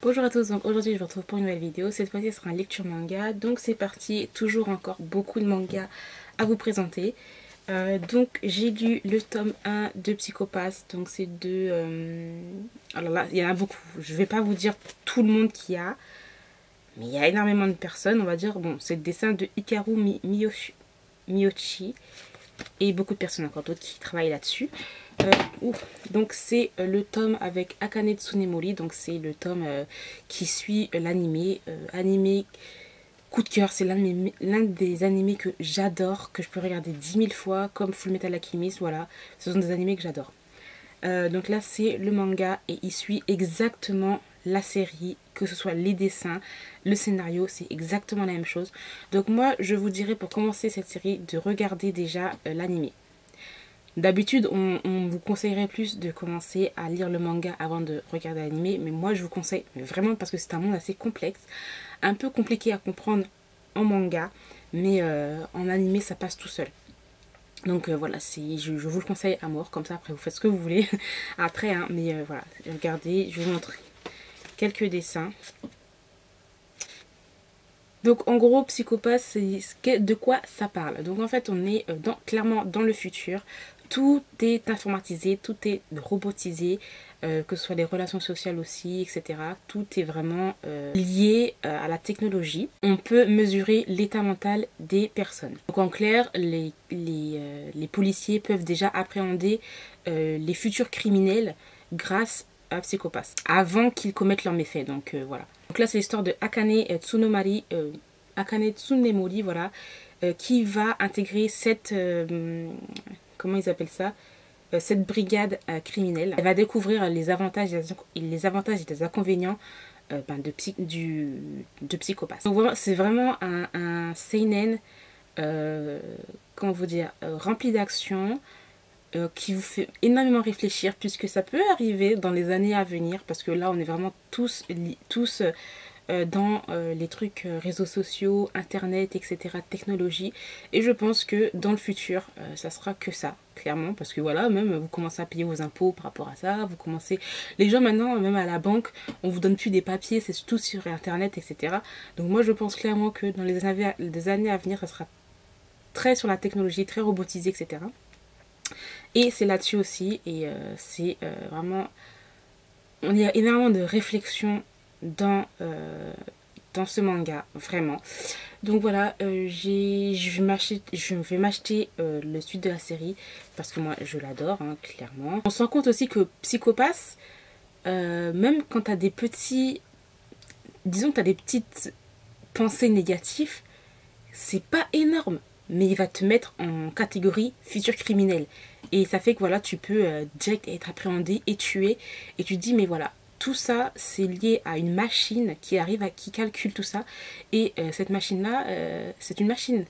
Bonjour à tous, donc aujourd'hui je vous retrouve pour une nouvelle vidéo. Cette fois-ci ce sera un lecture manga, donc c'est parti, toujours encore beaucoup de mangas à vous présenter. Donc j'ai lu le tome 1 de Psycho-Pass, donc c'est de... alors là il y en a beaucoup, je vais pas vous dire tout le monde qu'il y a, mais il y a énormément de personnes, on va dire. Bon, c'est le dessin de Hikaru Miyoshi et beaucoup de personnes encore d'autres qui travaillent là-dessus. Donc c'est le tome avec Akane Tsunemori, donc c'est le tome qui suit l'animé. Animé coup de cœur, c'est l'un des animés que j'adore, que je peux regarder 10 000 fois, comme Fullmetal Alchemist, voilà. Ce sont des animés que j'adore. Donc là c'est le manga et il suit exactement la série, que ce soit les dessins, le scénario, c'est exactement la même chose. Donc moi je vous dirais pour commencer cette série de regarder déjà l'animé. D'habitude, on vous conseillerait plus de commencer à lire le manga avant de regarder l'anime, mais moi je vous conseille vraiment parce que c'est un monde assez complexe, un peu compliqué à comprendre en manga, mais en animé ça passe tout seul. Donc voilà, je vous le conseille à mort, comme ça après vous faites ce que vous voulez après, hein, mais voilà, regardez, je vais vous montrer quelques dessins. Donc en gros, Psycho-Pass, c'est de quoi ça parle. Donc en fait, on est clairement dans le futur. Tout est informatisé, tout est robotisé, que ce soit les relations sociales aussi, etc. Tout est vraiment lié à la technologie. On peut mesurer l'état mental des personnes. Donc en clair, les policiers peuvent déjà appréhender les futurs criminels grâce à Psycho-Pass, avant qu'ils commettent leurs méfaits. Donc voilà. Donc là, c'est l'histoire de Akane Tsunemori, voilà, qui va intégrer cette... comment ils appellent ça, cette brigade criminelle. Elle va découvrir les avantages et les inconvénients de Psycho-Pass. Donc c'est vraiment un seinen, comment vous dire, rempli d'action, qui vous fait énormément réfléchir, puisque ça peut arriver dans les années à venir, parce que là on est vraiment tous dans les trucs réseaux sociaux, internet, etc., technologie. Et je pense que dans le futur, ça sera que ça, clairement. Parce que voilà, même vous commencez à payer vos impôts par rapport à ça. Vous commencez... Les gens maintenant, même à la banque, on vous donne plus des papiers, c'est tout sur internet, etc. Donc moi, je pense clairement que dans les années à venir, ça sera très sur la technologie, très robotisé, etc. Et c'est là-dessus aussi. Et c'est vraiment... Il y a énormément de réflexion dans ce manga, vraiment. Donc voilà, je vais m'acheter le suite de la série parce que moi je l'adore, hein, clairement. On se rend compte aussi que Psycho-Pass, même quand t'as des petits, disons que t'as des petites pensées négatives, c'est pas énorme, mais il va te mettre en catégorie futur criminel. Et ça fait que voilà, tu peux direct être appréhendé et tué. Et tu te dis, mais voilà, tout ça, c'est lié à une machine qui calcule tout ça. Et cette machine-là, c'est une machine.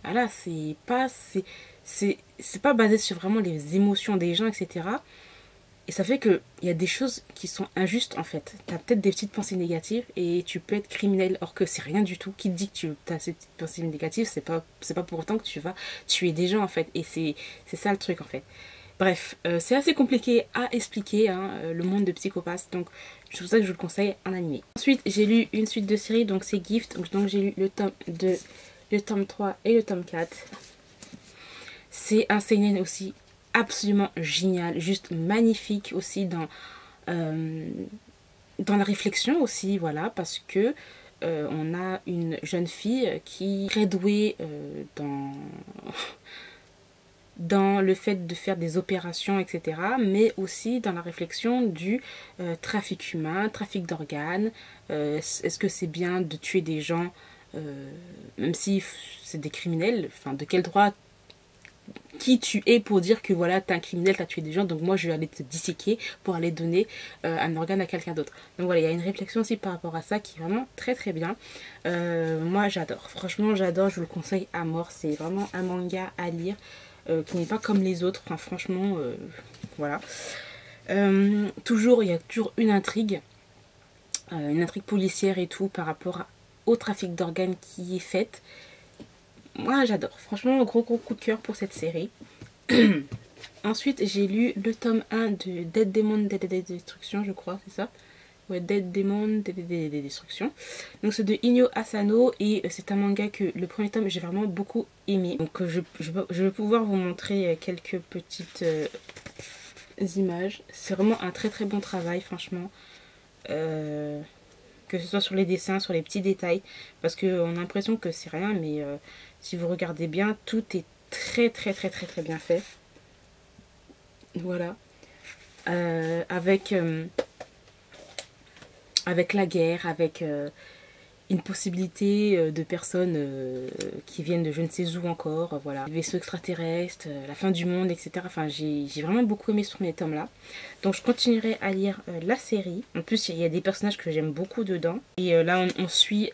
Voilà, c'est pas basé sur vraiment les émotions des gens, etc. Et ça fait qu'il y a des choses qui sont injustes en fait. Tu as peut-être des petites pensées négatives et tu peux être criminel, or que c'est rien du tout. Qui te dit que tu as ces petites pensées négatives, c'est pas pour autant que tu vas tuer des gens en fait. Et c'est ça le truc en fait. Bref, c'est assez compliqué à expliquer, hein, le monde de Psycho-Pass, donc c'est pour ça que je vous le conseille en animé. Ensuite, j'ai lu une suite de séries, donc c'est Gift, donc j'ai lu le tome 2, le tome 3 et le tome 4. C'est un seinen aussi absolument génial, juste magnifique aussi dans la réflexion aussi, voilà, parce que on a une jeune fille qui est très douée dans le fait de faire des opérations, etc., mais aussi dans la réflexion du trafic humain, trafic d'organes. Est-ce que c'est bien de tuer des gens, même si c'est des criminels, enfin, de quel droit qui tu es pour dire que voilà, t'es un criminel, t'as tué des gens, donc moi je vais aller te disséquer pour aller donner un organe à quelqu'un d'autre. Donc voilà, il y a une réflexion aussi par rapport à ça qui est vraiment très très bien. Moi j'adore, franchement j'adore, je vous le conseille à mort, c'est vraiment un manga à lire qui n'est pas comme les autres, enfin, franchement, voilà. Il y a toujours une intrigue policière et tout par rapport au trafic d'organes qui est faite. Moi j'adore, franchement gros coup de cœur pour cette série. Ensuite j'ai lu le tome 1 de Dead Demon Dead Destruction, je crois, c'est ça. Ouais, Dead Demon, des destructions. Donc c'est de Inyo Asano et c'est un manga que le premier tome j'ai vraiment beaucoup aimé. Donc je vais pouvoir vous montrer quelques petites images. C'est vraiment un très très bon travail franchement. Que ce soit sur les dessins, sur les petits détails. Parce qu'on a l'impression que c'est rien mais si vous regardez bien, tout est très très très très très bien fait. Voilà. Avec la guerre, avec une possibilité de personnes qui viennent de je ne sais où encore, voilà, les vaisseaux extraterrestres, la fin du monde, etc. Enfin, j'ai vraiment beaucoup aimé ce premier tome-là. Donc, je continuerai à lire la série. En plus, il y a des personnages que j'aime beaucoup dedans. Et là, on suit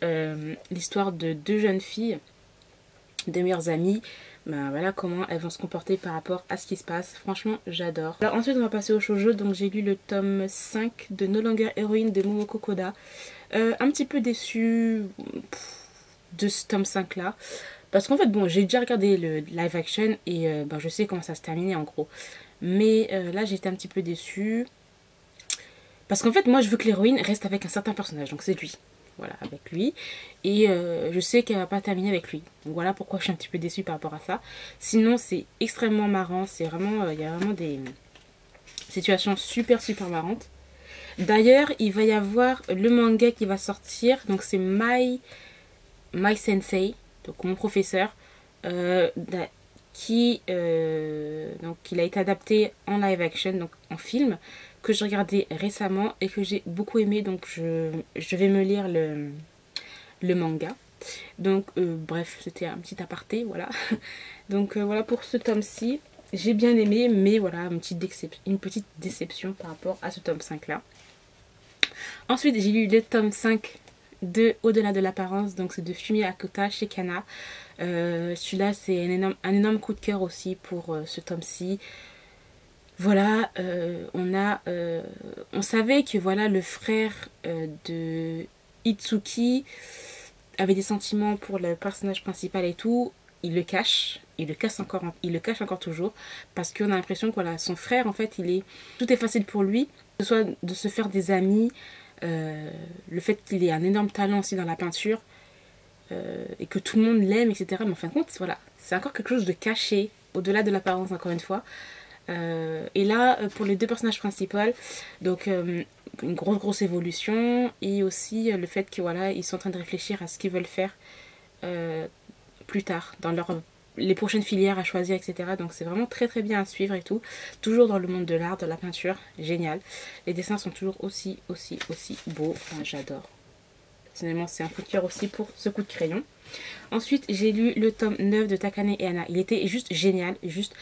l'histoire de deux jeunes filles, deux meilleures amies. Ben voilà comment elles vont se comporter par rapport à ce qui se passe. Franchement, j'adore. Alors ensuite, on va passer au shoujo. Donc j'ai lu le tome 5 de No Longer Heroine de Momoko Koda. Un petit peu déçue de ce tome 5 là. Parce qu'en fait, bon, j'ai déjà regardé le live action et ben, je sais comment ça se terminait en gros. Mais là, j'étais un petit peu déçue. Parce qu'en fait, moi, je veux que l'héroïne reste avec un certain personnage. Donc c'est lui. Voilà, avec lui. Et je sais qu'elle va pas terminer avec lui. Donc voilà pourquoi je suis un petit peu déçue par rapport à ça. Sinon, c'est extrêmement marrant. C'est vraiment, il y a vraiment des situations super super marrantes. D'ailleurs, il va y avoir le manga qui va sortir. Donc c'est My Sensei, donc mon professeur, donc il a été adapté en live action, donc en film, que j'ai regardé récemment et que j'ai beaucoup aimé. Donc je vais me lire le manga. Donc bref, c'était un petit aparté, voilà. Donc voilà pour ce tome-ci. J'ai bien aimé, mais voilà, une petite déception par rapport à ce tome 5 là. Ensuite, j'ai lu le tome 5 de Au-delà de l'apparence, donc c'est de Fumi Akota chez Kana. Celui-là, c'est un énorme coup de cœur aussi pour ce tome-ci. Voilà, on savait que voilà le frère de Itsuki avait des sentiments pour le personnage principal et tout. Il le cache, il le cache encore toujours, parce qu'on a l'impression que voilà, son frère en fait, tout est facile pour lui, que ce soit de se faire des amis, le fait qu'il ait un énorme talent aussi dans la peinture, et que tout le monde l'aime, etc. Mais en fin de compte, voilà, c'est encore quelque chose de caché, au-delà de l'apparence encore une fois. Et là, pour les deux personnages principaux, donc une grosse évolution, et aussi le fait que voilà, ils sont en train de réfléchir à ce qu'ils veulent faire plus tard, dans les prochaines filières à choisir, etc. Donc c'est vraiment très très bien à suivre et tout. Toujours dans le monde de l'art, de la peinture, génial. Les dessins sont toujours aussi beaux, enfin, j'adore. Personnellement, c'est un coup de cœur aussi pour ce coup de crayon. Ensuite, j'ai lu le tome 9 de Takane et Anna. Il était juste génial, juste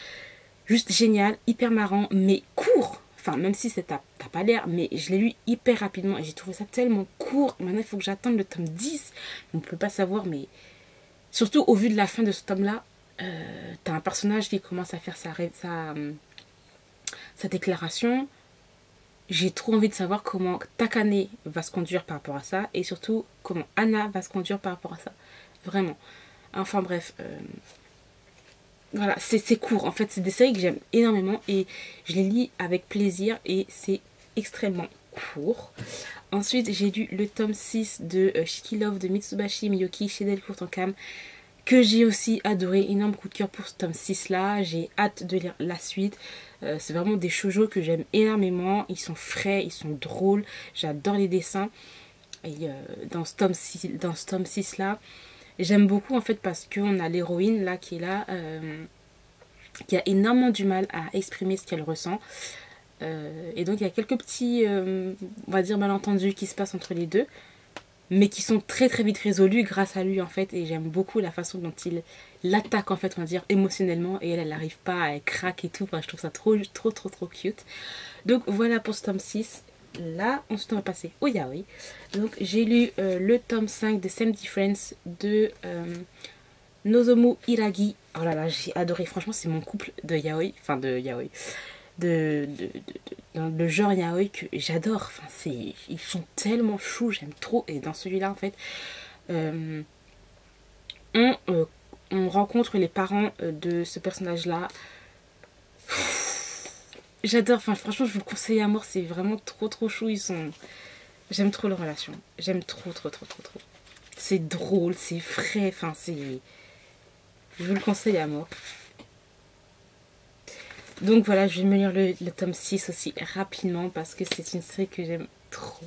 génial, hyper marrant, mais court. Enfin, même si t'as pas l'air, mais je l'ai lu hyper rapidement et j'ai trouvé ça tellement court. Maintenant, il faut que j'attende le tome 10. On ne peut pas savoir, mais surtout au vu de la fin de ce tome-là, t'as un personnage qui commence à faire sa déclaration. J'ai trop envie de savoir comment Takane va se conduire par rapport à ça et surtout comment Anna va se conduire par rapport à ça. Vraiment. Enfin bref, voilà, c'est court. En fait, c'est des séries que j'aime énormément et je les lis avec plaisir et c'est extrêmement court. Ensuite, j'ai lu le tome 6 de Shiki Love de Mitsubashi Miyoki chez Delcourt en Cam, que j'ai aussi adoré. Énorme coup de cœur pour ce tome 6 là. J'ai hâte de lire la suite. C'est vraiment des shoujo que j'aime énormément. Ils sont frais, ils sont drôles. J'adore les dessins. Et dans ce tome 6 là, j'aime beaucoup en fait parce qu'on a l'héroïne là qui est là, qui a énormément du mal à exprimer ce qu'elle ressent. Et donc il y a quelques petits, on va dire, malentendus qui se passent entre les deux, mais qui sont très très vite résolus grâce à lui en fait. Et j'aime beaucoup la façon dont il l'attaque en fait, on va dire, émotionnellement. Et elle n'arrive pas, elle craque et tout. Enfin, je trouve ça trop cute. Donc voilà pour ce tome 6. Là, ensuite on va passer au yaoi. Donc j'ai lu le tome 5 de Same Difference de Nozomu Hiragi. Oh là là, j'ai adoré. Franchement, c'est mon couple de yaoi. Enfin, de yaoi. Dans le genre yaoi que j'adore. Enfin, ils sont tellement choux, j'aime trop. Et dans celui-là, en fait, on rencontre les parents de ce personnage-là. J'adore. Enfin, franchement, je vous le conseille à mort. C'est vraiment trop chou. Ils sont J'aime trop leur relation. J'aime trop, trop, trop, trop, trop. C'est drôle, c'est frais, enfin c'est... Je vous le conseille à mort. Donc voilà, je vais me lire le tome 6 aussi rapidement parce que c'est une série que j'aime trop.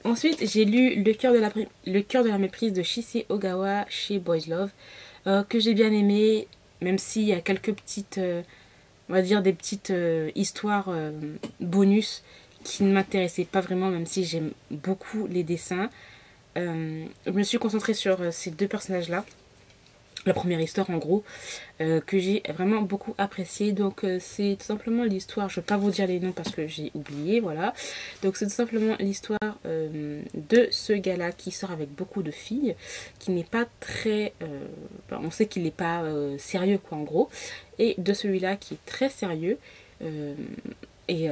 Ensuite, j'ai lu Le cœur de la méprise de Shisei Ogawa chez Boys Love, que j'ai bien aimé, même s'il y a quelques petites, on va dire des petites histoires bonus qui ne m'intéressaient pas vraiment, même si j'aime beaucoup les dessins. Je me suis concentrée sur ces deux personnages-là. La première histoire en gros que j'ai vraiment beaucoup apprécié. Donc c'est tout simplement l'histoire, je ne vais pas vous dire les noms parce que j'ai oublié, voilà. Donc c'est tout simplement l'histoire de ce gars-là qui sort avec beaucoup de filles, qui n'est pas très... on sait qu'il n'est pas sérieux quoi en gros, et de celui-là qui est très sérieux. Et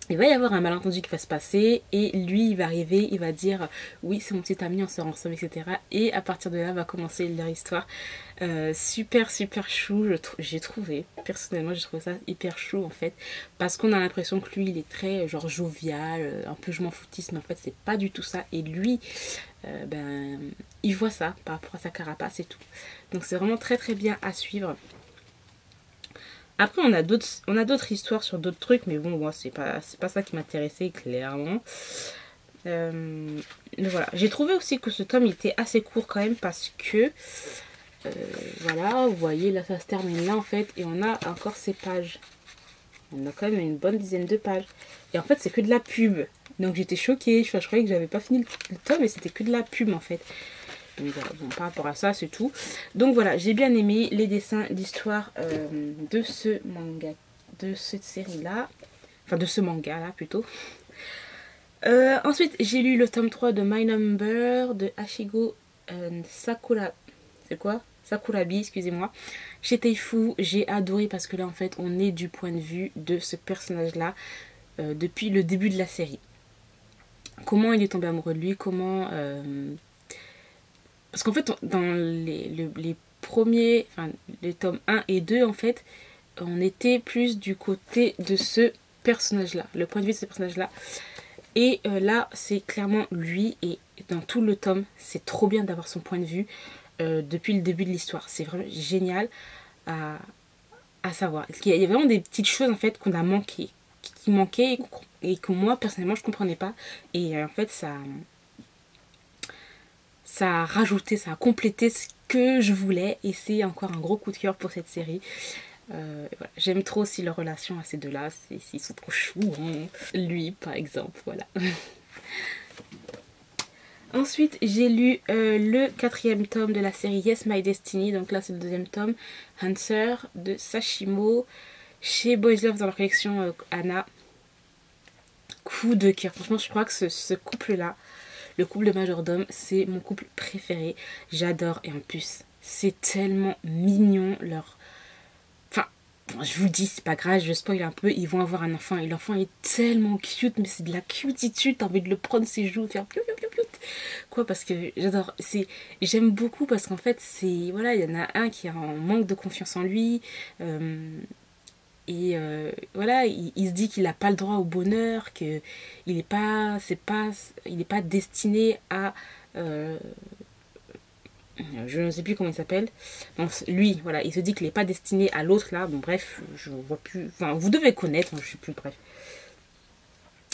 il va y avoir un malentendu qui va se passer et lui il va arriver, il va dire oui c'est mon petit ami, on sort ensemble, etc. Et à partir de là va commencer leur histoire. Super super chou, j'ai trouvé, personnellement j'ai trouvé ça hyper chou en fait, parce qu'on a l'impression que lui il est très genre jovial, un peu je m'en foutiste, mais en fait c'est pas du tout ça. Et lui il voit ça par rapport à sa carapace et tout. Donc c'est vraiment très très bien à suivre. Après, on a d'autres histoires sur d'autres trucs, mais bon, moi, c'est pas ça qui m'intéressait, clairement. Mais voilà. J'ai trouvé aussi que ce tome était assez court quand même, parce que, voilà, vous voyez, là, ça se termine là, en fait, et on a encore ces pages. On a quand même une bonne dizaine de pages. Et en fait, c'est que de la pub. Donc, j'étais choquée. Je croyais que j'avais pas fini le tome, et c'était que de la pub, en fait. Donc voilà, bon, par rapport à ça, c'est tout. Donc voilà, j'ai bien aimé les dessins, l'histoire de ce manga, de cette série-là. Enfin, de ce manga-là, plutôt. Ensuite, j'ai lu le tome 3 de My Number, de Ashigo Sakura... C'est quoi Sakurabi, excusez-moi. Chez Teifu, j'ai adoré parce que là, en fait, on est du point de vue de ce personnage-là depuis le début de la série. Comment il est tombé amoureux de lui, comment... Parce qu'en fait, dans les premiers, enfin les tomes 1 et 2, en fait, on était plus du côté de ce personnage-là, le point de vue de ce personnage-là. Et là, c'est clairement lui, et dans tout le tome, c'est trop bien d'avoir son point de vue depuis le début de l'histoire. C'est vraiment génial à savoir. Il y a vraiment des petites choses, en fait, qu'on a manqué, qui manquaient et que moi, personnellement, je ne comprenais pas. Et en fait, ça a rajouté, ça a complété ce que je voulais, et c'est encore un gros coup de cœur pour cette série. Voilà. J'aime trop aussi leur relation à ces deux-là, ils sont trop choux, hein. Lui par exemple, voilà. Ensuite, j'ai lu le 4e tome de la série Yes My Destiny, donc là c'est le 2e tome, Answer de Sashimo, chez Boys Love dans leur collection Anna. Coup de cœur, franchement je crois que ce couple-là, le couple de majordome, c'est mon couple préféré. J'adore. Et en plus, c'est tellement mignon leur... Enfin, je vous le dis, c'est pas grave, je spoil un peu. Ils vont avoir un enfant et l'enfant est tellement cute, mais c'est de la cutitude. T'as envie de le prendre ses joues, faire piou piou piou piou. Quoi, parce que j'adore. J'aime beaucoup parce qu'en fait, c'est... Voilà, il y en a un qui a un manque de confiance en lui. Et voilà, il se dit qu'il n'a pas le droit au bonheur, qu'il n'est pas, il n'est pas destiné à... je ne sais plus comment il s'appelle. Donc, lui, voilà, il se dit qu'il n'est pas destiné à l'autre là. Bon, bref, je vois plus... Enfin, vous devez connaître, je ne sais plus, bref.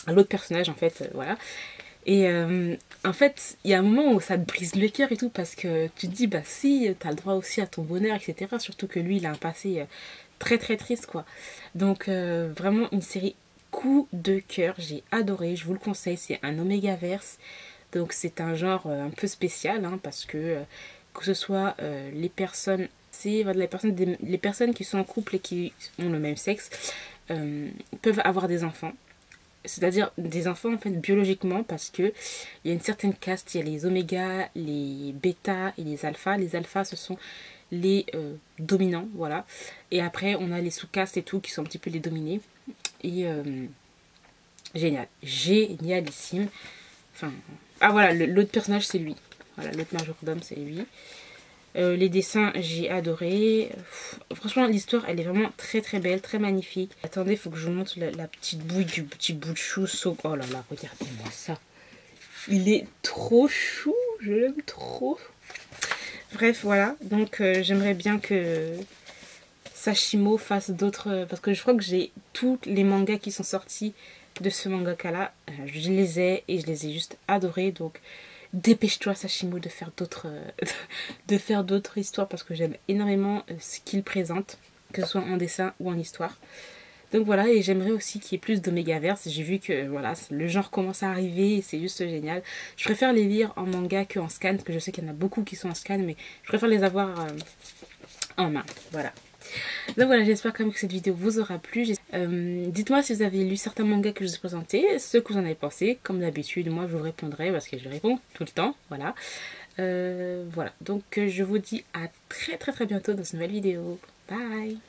À l'autre personnage, en fait, voilà. Et en fait, il y a un moment où ça te brise le cœur et tout, parce que tu te dis, bah si, t'as le droit aussi à ton bonheur, etc. Surtout que lui, il a un passé très très triste, quoi. Donc, vraiment une série coup de cœur, j'ai adoré, je vous le conseille, c'est un Omégaverse. Donc, c'est un genre un peu spécial, hein, parce que ce soit les personnes, c'est voilà, les personnes qui sont en couple et qui ont le même sexe, peuvent avoir des enfants. C'est-à-dire des enfants en fait biologiquement, parce que il y a une certaine caste, il y a les oméga, les bêta et les alpha. Les alphas ce sont les dominants, voilà. Et après on a les sous-castes et tout qui sont un petit peu les dominés. Et génial, génialissime. Enfin, ah voilà, l'autre personnage c'est lui. Voilà, l'autre majordome c'est lui. Les dessins, j'ai adoré. Franchement, l'histoire, elle est vraiment très très belle, très magnifique. Attendez, il faut que je vous montre la petite bouille du petit bout de chou. Oh là là, regardez-moi ça. Il est trop chou, je l'aime trop. Bref, voilà. Donc, j'aimerais bien que Sashimo fasse d'autres... Parce que je crois que j'ai tous les mangas qui sont sortis de ce mangaka-là. Je les ai et je les ai juste adorés. Donc, dépêche-toi Sashimo de faire d'autres de faire d'autres histoires parce que j'aime énormément ce qu'il présente, que ce soit en dessin ou en histoire. Donc voilà, et j'aimerais aussi qu'il y ait plus d'Omegaverse. J'ai vu que voilà, le genre commence à arriver et c'est juste génial. Je préfère les lire en manga qu'en scan, parce que je sais qu'il y en a beaucoup qui sont en scan, mais je préfère les avoir en main. Voilà. Donc voilà, j'espère quand même que cette vidéo vous aura plu. Dites-moi si vous avez lu certains mangas que je vous ai présentés, ce que vous en avez pensé. Comme d'habitude, moi je vous répondrai parce que je réponds tout le temps. Voilà. Voilà, donc je vous dis à très très très bientôt dans une nouvelle vidéo. Bye!